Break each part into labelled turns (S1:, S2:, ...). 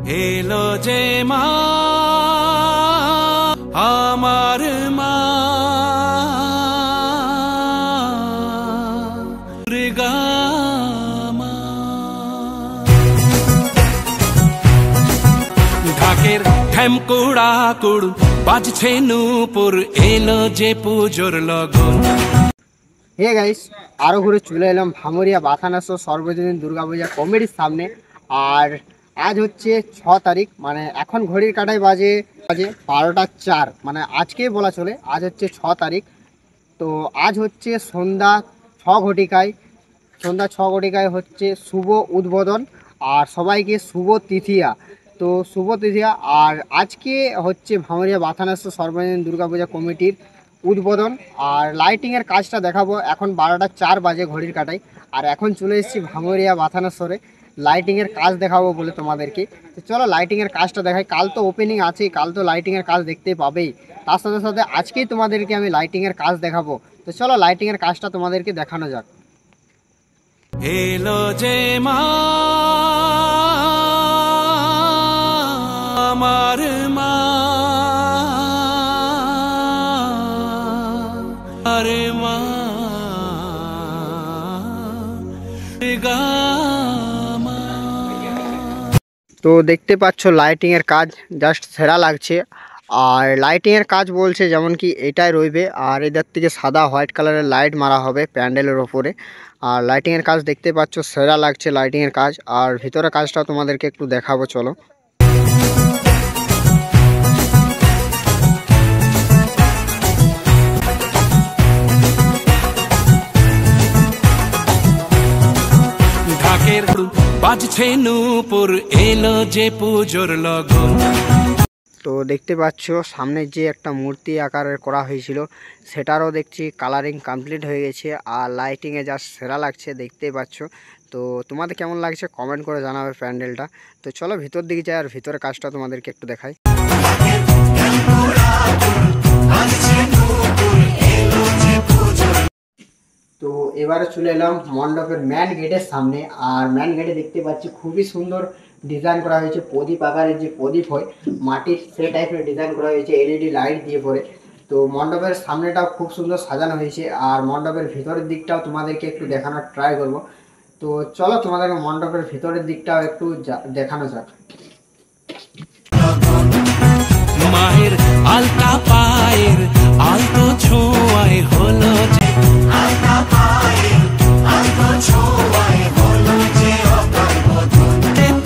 S1: এলো যে মা আমার মা দুর্গা মা। ঢাকের ঠ্যামকুড়া কুড় বাজছে নূপুর, এলো যে পুজোর লগন।
S2: হে গাইস, আরও ঘুরে চলে এলাম ভাঙড়িয়া বাথানাসর সর্বজনীন দুর্গাপূজা কমিটির সামনে। আর আজ হচ্ছে 6 তারিখ, মানে এখন ঘড়ির কাঁটায় বাজে 12টা 4, মানে আজকেই বলা চলে। আজ হচ্ছে 6 তারিখ। তো আজ হচ্ছে সন্ধ্যা 6 ঘটিকায় হচ্ছে শুভ উদ্বোধন, আর সবাইকে শুভ তিথিয়া। তো শুভ তিথিয়া। আর আজকে হচ্ছে ভাঙড়িয়া বাথানাসর সর্বজনীন দুর্গাপূজা কমিটির উদ্বোধন। আর লাইটিংয়ের কাজটা দেখাবো। এখন 12টা 4 বাজে ঘড়ির কাঁটায়। আর এখন চলে এসেছি ভাঙড়িয়া বাথানাসরে লাইটিংয়ের কাজ দেখাবো বলে তোমাদেরকে। তো চলো লাইটিংয়ের কাজটা দেখাই। কাল তো ওপেনিং আছেই, কাল তো লাইটিংয়ের কাজ দেখতে পাবেই। তার সাথে সাথে আজকেই তোমাদেরকে আমি লাইটিংয়ের কাজ দেখাবো। তো চলো লাইটিংয়ের কাজটা তোমাদেরকে দেখানো যাক।
S1: এলো যে মা আমার মা, আরে মা দুর্গা মা।
S2: তো দেখতে পাচ্ছ লাইটিংয়ের কাজ জাস্ট সেরা লাগছে। আর লাইটিংয়ের কাজ বলছে যেমন কি এটাই রইবে, আর এদের থেকে সাদা হোয়াইট কালারের লাইট মারা হবে প্যান্ডেলের ওপরে। আর লাইটিংয়ের কাজ দেখতে পাচ্ছ সেরা লাগছে লাইটিংয়ের কাজ। আর ভিতরে কাজটাও তোমাদেরকে একটু দেখাবো, চলো।
S1: ঢাকের বাজছে নূপুর, এলো যে পুজোর লগন।
S2: তো দেখতে পাচ্ছ সামনে যে একটা মূর্তি আকারের করা হয়েছিল, সেটারও দেখছি কালারিং কমপ্লিট হয়ে গেছে। আর লাইটিংয়ে জাস্ট সেরা লাগছে, দেখতেই পাচ্ছ। তো তোমাদের কেমন লাগছে কমেন্ট করে জানাবে প্যান্ডেলটা। তো চলো ভিতর দিকে যাই, আর ভিতরের কাজটা তোমাদেরকে একটু দেখাই। তো এবারে চলে এলাম মণ্ডপের ম্যান গেটের সামনে। আর ম্যান গেটে দেখতে পাচ্ছি খুবই সুন্দর ডিজাইন করা হয়েছে। প্রদীপ আকারের যে প্রদীপ হয় মাটির, সেই টাইপের ডিজাইন করা হয়েছে এলইডি লাইট দিয়ে পরে। তো মণ্ডপের সামনেটাও খুব সুন্দর সাজানো হয়েছে। আর মণ্ডপের ভিতরের দিকটাও তোমাদেরকে একটু দেখানোর ট্রাই করব। তো চলো তোমাদেরকে মণ্ডপের ভিতরের দিকটাও একটু দেখানো যাক।
S1: মায়ের আলতা পায়ের আলতো ছোঁয়ায় হলো যে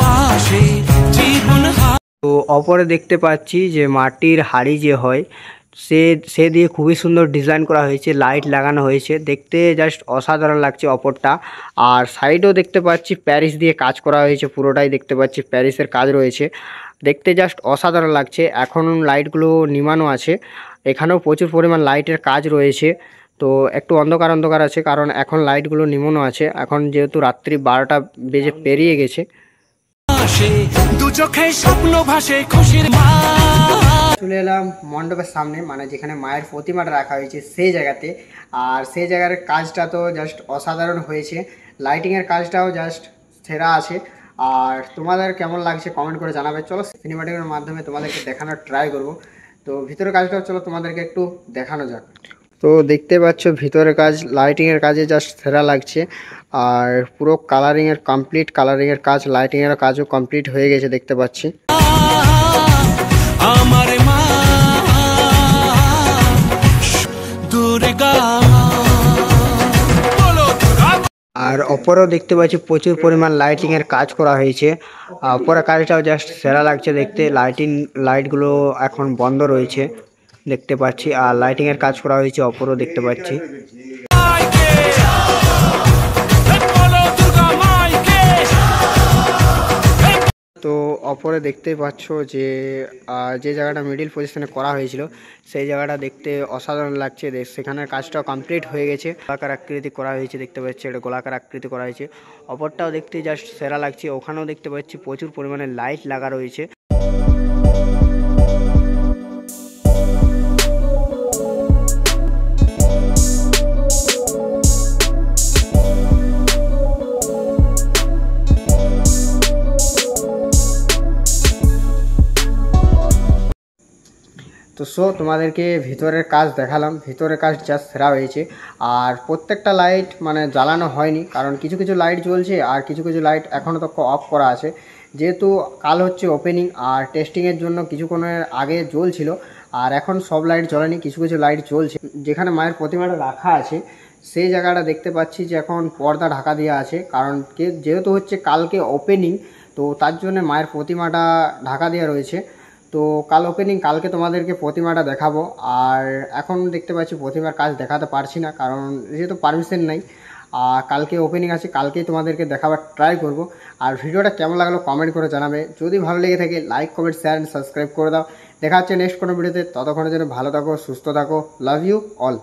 S1: পাশে জীবন।
S2: তো অপরে দেখতে পাচ্ছি যে মাটির হাড়ি যে হয় সে দিয়ে খুবই সুন্দর ডিজাইন করা হয়েছে, লাইট লাগানো হয়েছে, দেখতে জাস্ট অসাধারণ লাগছে অপরটা। আর সাইডেও দেখতে পাচ্ছি প্যারিস দিয়ে কাজ করা হয়েছে, পুরোটাই দেখতে পাচ্ছি প্যারিসের কাজ রয়েছে, দেখতে জাস্ট অসাধারণ লাগছে। এখন লাইটগুলো নিমানো আছে, এখানেও প্রচুর পরিমাণ লাইটের কাজ রয়েছে। তো একটু অন্ধকার অন্ধকার আছে, কারণ এখন লাইটগুলো নিমানো আছে। এখন যেহেতু রাত্রি 12টা বেজে পেরিয়ে গেছে।
S1: দু চোখে স্বপ্ন ভাসে খুশির মা।
S2: চলে এলাম মণ্ডপের সামনে, মানে যেখানে মায়ের প্রতিমাটা রাখা হয়েছে সেই জায়গাতে। আর সেই জায়গার কাজটা তো জাস্ট অসাধারণ হয়েছে, লাইটিংয়ের কাজটাও জাস্ট সেরা আছে। আর তোমাদের কেমন লাগছে কমেন্ট করে জানাবে। চলো সিনেমাটিকের মাধ্যমে তোমাদেরকে দেখানোর ট্রাই করব। তো ভিতরের কাজটাও চলো তোমাদেরকে একটু দেখানো যাক। তো দেখতে পাচ্ছ ভিতরের কাজ লাইটিংয়ের কাজে জাস্ট সেরা লাগছে। আর পুরো কালারিংয়ের কাজ, লাইটিংয়ের কাজও কমপ্লিট হয়ে গেছে দেখতে পাচ্ছি।
S1: আমার মা দুর্গা।
S2: আর অপরেও দেখতে পাচ্ছি প্রচুর পরিমাণ লাইটিংয়ের কাজ করা হয়েছে। অপরের কাজটাও জাস্ট সেরা লাগছে দেখতে। লাইটগুলো এখন বন্ধ রয়েছে দেখতে পাচ্ছি। আর লাইটিংয়ের কাজ করা হয়েছে অপরও দেখতে পাচ্ছি। তো অপরে দেখতে পাচ্ছ যে যে জায়গাটা মিডিল পজিশনে করা হয়েছিল সেই জায়গাটা দেখতে অসাধারণ লাগছে। সেখানের কাজটাও কমপ্লিট হয়ে গেছে, গোলাকার আকৃতি করা হয়েছে দেখতে পাচ্ছি, এটা গোলাকার আকৃতি করা হয়েছে। অপরটাও দেখতে জাস্ট সেরা লাগছে, ওখানেও দেখতে পাচ্ছি প্রচুর পরিমাণে লাইট লাগা রয়েছে। তো তোমাদেরকে ভিতরের কাজ দেখালাম, ভিতরের কাজ জাস্ট সেরা হয়েছে। আর প্রত্যেকটা লাইট মানে জ্বালানো হয়নি, কারণ কিছু কিছু লাইট জ্বলছে আর কিছু কিছু লাইট এখনও তো অফ করা আছে, যেহেতু কাল হচ্ছে ওপেনিং আর টেস্টিংয়ের জন্য কিছুক্ষণের আগে জ্বলছিল। আর এখন সব লাইট জ্বলেনি, কিছু কিছু লাইট জ্বলছে। যেখানে মায়ের প্রতিমাটা রাখা আছে সেই জায়গাটা দেখতে পাচ্ছি যে এখন পর্দা ঢাকা দেওয়া আছে, কারণ যেহেতু হচ্ছে কালকে ওপেনিং, তো তার জন্য মায়ের প্রতিমাটা ঢাকা দেওয়া রয়েছে। তো কাল ওপেনিং, কালকে তোমাদেরকে প্রতিমাটা দেখাবো। আর এখন দেখতে পাচ্ছি প্রতিমার কাজ দেখাতে পারছি না, কারণ যেহেতু পারমিশন নেই। আর কালকে ওপেনিং আছে, কালকেই তোমাদেরকে দেখাবার ট্রাই করব। আর ভিডিওটা কেমন লাগলো কমেন্ট করে জানাবে, যদি ভালো লেগে থাকে like comment share and subscribe করে দাও। দেখা হচ্ছে নেক্সট কোনো ভিডিওতে, ততক্ষণের জন্য ভালো থাকো, সুস্থ থাকো, লাভ ইউ অল।